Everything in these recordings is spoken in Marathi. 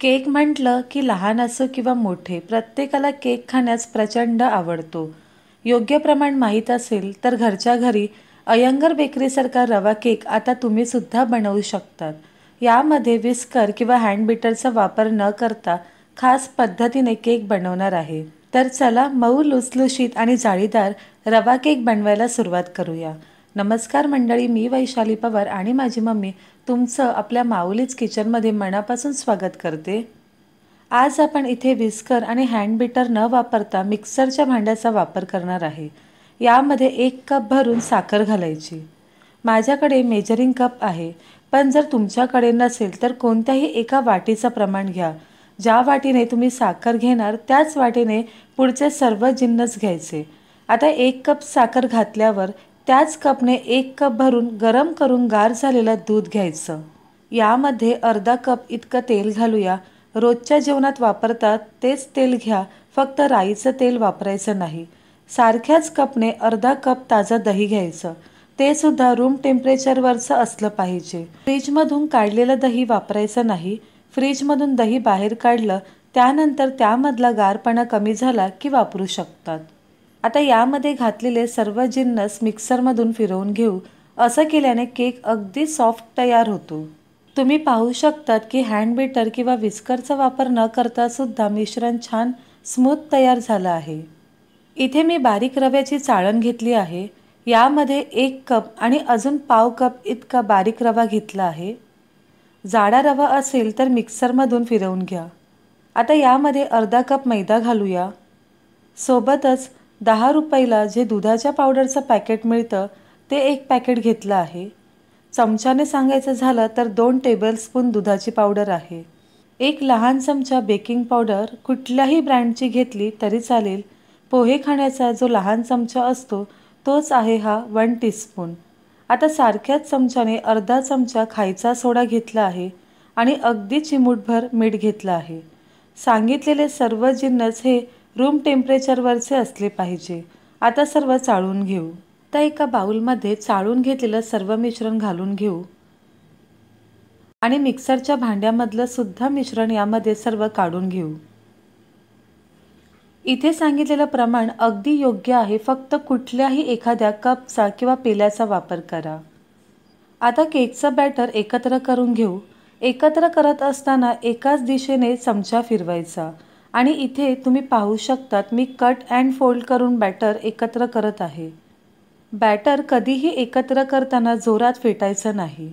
केक म्हटलं की लहान असो किंवा मोठे, प्रत्येकाला केक खाण्यास प्रचंड आवडतो. योग्य प्रमाण माहीत असेल तर घरच्या घरी अयंगर बेकरीसारखा रवा केक आता तुम्ही सुद्धा बनवू शकतात. यामध्ये विस्कर किंवा हँड बीटरचा वापर न करता खास पद्धतीने केक बनवणार आहे. तर चला मऊ लुसलुशीत आणि जाळीदार रवा केक बनवायला सुरुवात करूया. नमस्कार मंडळी, मी वैशाली पवार आणि माझी मम्मी तुमचं आपल्या माऊलीच किचनमध्ये मनापासून स्वागत करते. आज आपण इथे विस्कर आणि हँड बीटर न वापरता मिक्सरच्या भांड्याचा वापर करणार आहे. यामध्ये 1 कप भरून साखर घालायची. माझ्याकडे मेजरिंग कप आहे, पण जर तुमच्याकडे नसेल तर कोणत्याही एका वाटीचं प्रमाण घ्या. ज्या वाटीने तुम्ही साखर घेणार त्याच वाटीने पुढचे सर्व जिन्नस घ्यायचे. आता 1 कप साखर घातल्यावर त्याच कपने 1 कप भरून गरम करून गार झालेलं दूध घ्यायचं. यामध्ये अर्धा कप इतकं तेल घालूया. रोजच्या जेवणात वापरतात तेच तेल घ्या, फक्त राईचं तेल वापरायचं नाही. सारख्याच कपने अर्धा कप ताजं दही घ्यायचं. ते सुद्धा रूम टेम्परेचरवरचं असलं पाहिजे. फ्रीजमधून काढलेलं दही वापरायचं नाही. फ्रीजमधून दही बाहेर काढलं त्यानंतर त्यामधला गारपणा कमी झाला की वापरू शकतात. आता यामध्ये घातलेले सर्व जिन्नस मिक्सरमधून फिरवून घेऊ. असं केल्याने केक अगदी सॉफ्ट तयार होतो. तुम्ही पाहू शकतात की हँड बीटर किंवा विस्करचा वापर न करता सुद्धा मिश्रण छान स्मूथ तयार झालं आहे. इथे मी बारीक रव्याची चाळण घेतली आहे. यामध्ये 1 कप आणि अजून पाव कप इतका बारीक रवा घेतला आहे. जाडा रवा असेल तर मिक्सरमधून फिरवून घ्या. आता यामध्ये अर्धा कप मैदा घालूया. सोबतच 10 रुपयाला जे दुधाच्या पावडरचं पॅकेट मिळतं ते 1 पॅकेट घेतलं आहे. चमच्याने सांगायचं झालं तर 2 टेबलस्पून दुधाची पावडर आहे. 1 लहान चमचा बेकिंग पावडर कुठल्याही ब्रँडची घेतली तरी चालेल. पोहे खाण्याचा जो लहान चमचा असतो तोच आहे हा 1 टीस्पून. आता सारख्याच चमच्याने अर्धा चमचा खायचा सोडा घेतला आहे आणि अगदी चिमूटभर मीठ घेतलं आहे. सांगितलेले सर्व जिन्नस हे रूम टेम्परेचरवरचे असले पाहिजे. आता सर्व चाळून घेऊ. आता एका बाउलमध्ये चाळून घेतलेलं सर्व मिश्रण घालून घेऊ आणि मिक्सरच्या भांड्यामधलं सुद्धा मिश्रण यामध्ये सर्व काढून घेऊ. इथे सांगितलेलं प्रमाण अगदी योग्य आहे. फक्त कुठल्याही एखाद्या कपचा किंवा पेल्याचा वापर करा. आता केकचं बॅटर एकत्र करून घेऊ. एकत्र करत असताना एकाच दिशेने चमचा फिरवायचा आणि इथे तुम्ही पाहू शकतात मी कट अँड फोल्ड करून बॅटर एकत्र करत आहे. बॅटर कधीही एकत्र करताना जोरात फेटायचं नाही.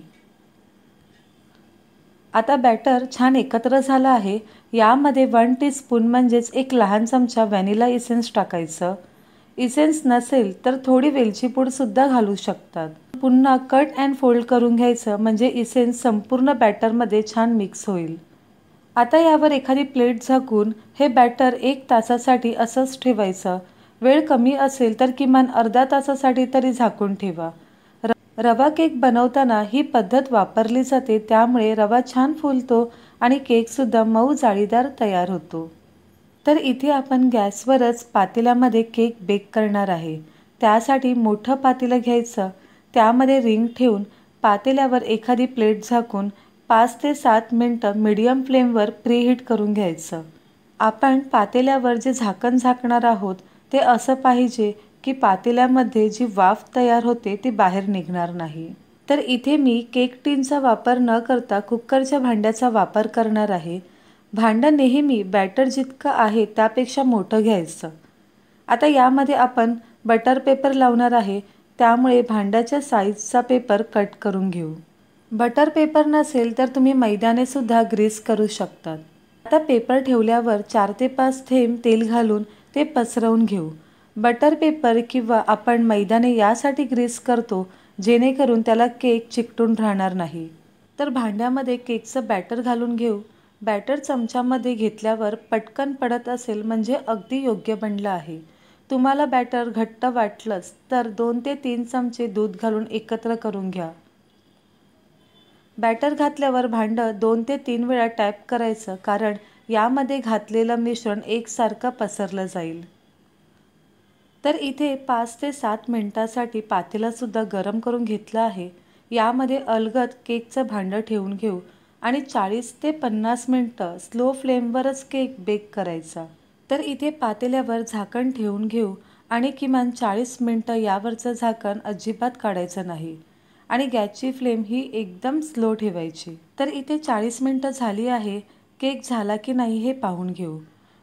आता बॅटर छान एकत्र झालं आहे. यामध्ये 1 टीस्पून म्हणजेच 1 लहान चमचा व्हॅनिला इसेन्स टाकायचं. इसेन्स नसेल तर थोडी वेलची पूडसुद्धा घालू शकतात. पुन्हा कट अँड फोल्ड करून घ्यायचं म्हणजे इसेन्स संपूर्ण बॅटरमध्ये छान मिक्स होईल. आता यावर एखादी प्लेट झाकून हे बॅटर 1 तासासाठी असंच ठेवायचं. वेळ कमी असेल तर किमान अर्ध्या तासासाठी तरी झाकून ठेवा. रवा केक बनवताना ही पद्धत वापरली जाते, त्यामुळे रवा छान फुलतो आणि केकसुद्धा मऊ जाळीदार तयार होतो. तर इथे आपण गॅसवरच पातेल्यामध्ये केक बेक करणार आहे. त्यासाठी मोठं पातेलं घ्यायचं. त्यामध्ये रिंग ठेवून पातेल्यावर एखादी प्लेट झाकून 5 ते 7 मिनटं मीडियम फ्लेमवर प्रीहीट करून घ्यायचं. आपण पातेल्यावर जे झाकण झाकणार आहोत ते असं पाहिजे की पातेल्यामध्ये जी वाफ तयार होते ती बाहेर निघणार नाही. तर इथे मी केक टिनचा वापर न करता कुकरच्या भांड्याचा वापर करणार आहे. भांडं नेहमी बॅटर जितकं आहे त्यापेक्षा मोठं घ्यायचं. आता यामध्ये आपण बटर पेपर लावणार आहे, त्यामुळे भांड्याच्या साईजचा पेपर कट करून घेऊ. बटर पेपर नसेल तर तुम्ही मैद्याने सुद्धा ग्रीस करू शकतात. आता पेपर ठेवल्यावर 4 ते 5 थेंब तेल घालून ते पसरवून घेऊ. बटर पेपर किंवा आपण मैदाने यासाठी ग्रीस करतो जेणेकरून त्याला केक चिकटून राहणार नाही. तर भांड्यामध्ये केकचं बॅटर घालून घेऊ. बॅटर चमच्यामध्ये घेतल्यावर पटकन पडत असेल म्हणजे अगदी योग्य बनलं आहे. तुम्हाला बॅटर घट्ट वाटलंच तर 2 ते 3 चमचे दूध घालून एकत्र करून घ्या. बॅटर घातल्यावर भांडं 2 ते 3 वेळा टॅप करायचं, कारण यामध्ये घातलेलं मिश्रण एकसारखं पसरलं जाईल. तर इथे 5 ते 7 मिनिटासाठी पातेलंसुद्धा गरम करून घेतलं आहे. यामध्ये अलगद केकचं भांडं ठेवून घेऊ आणि 40 ते 50 मिनटं स्लो फ्लेमवरच केक बेक करायचा. तर इथे पातेल्यावर झाकण ठेवून घेऊ आणि किमान 40 मिनटं यावरचं झाकण अजिबात काढायचं नाही आणि गॅसची फ्लेम ही एकदम स्लो ठेवायची. तर इथे 40 मिनटं झाली आहे. केक झाला की नाही हे पाहून घेऊ.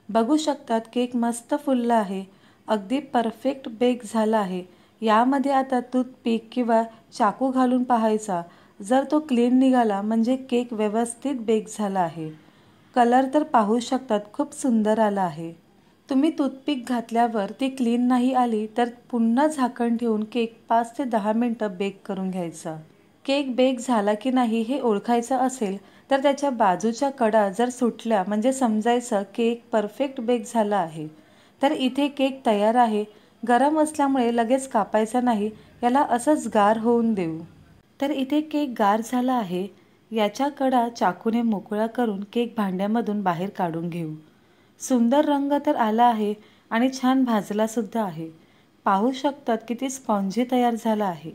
बघू शकतात केक मस्त फुलला आहे. अगदी परफेक्ट बेक झाला आहे. यामध्ये आता टूथपिक किंवा चाकू घालून पाहायचा. जर तो क्लीन निघाला म्हणजे केक व्यवस्थित बेक झाला आहे. कलर तर पाहू शकतात खूप सुंदर आला आहे. तुम्ही टूथपिक घातल्यावर ती क्लीन नाही आली तर पुन्हा झाकण ठेवून केक 5 ते 10 मिनटं बेक करून घ्यायचा. केक बेक झाला की नाही हे ओळखायचं असेल तर त्याच्या बाजूच्या कडा जर सुटल्या म्हणजे समजायचं केक परफेक्ट बेक झाला आहे. तर इथे केक तयार आहे. गरम असल्यामुळे लगेच कापायचा नाही, याला असंच गार होऊन देऊ. तर इथे केक गार झाला आहे. याच्या कडा चाकूने मोकळा करून केक भांड्यामधून बाहेर काढून घेऊ. सुंदर रंग तर आला आहे आणि छान भाजला सुद्धा आहे. पाहू शकतात किती स्पॉन्जी तयार झाला आहे.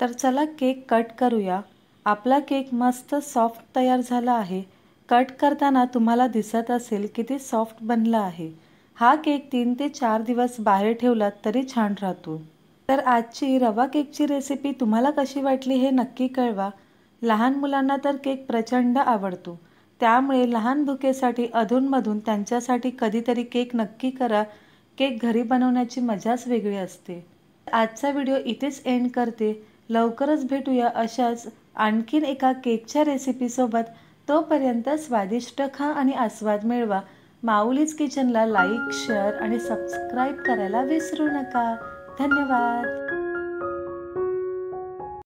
तर चला केक कट करूया. आपला केक मस्त सॉफ्ट तयार झाला आहे. कट करताना तुम्हाला दिसत असेल किती सॉफ्ट बनला आहे. हा केक 3 ते 4 दिवस बाहेर ठेवलात तरी छान राहतो. तर आजची रवा केकची रेसिपी तुम्हाला कशी वाटली हे नक्की कळवा. लहान मुलांना तर केक प्रचंड आवडतो. त्यामुळे लहान भुकेसाठी अधूनमधून त्यांच्यासाठी कधीतरी केक नक्की करा. केक घरी बनवण्याची मजाच वेगळी असते. आजचा व्हिडिओ इथेच एंड करते. लवकरच भेटूया अशाच आणखीन एका केकच्या रेसिपीसोबत. तोपर्यंत स्वादिष्ट खा आणि आस्वाद मिळवा. माऊलीज किचनला लाईक, शेअर आणि सबस्क्राईब करायला विसरू नका. धन्यवाद.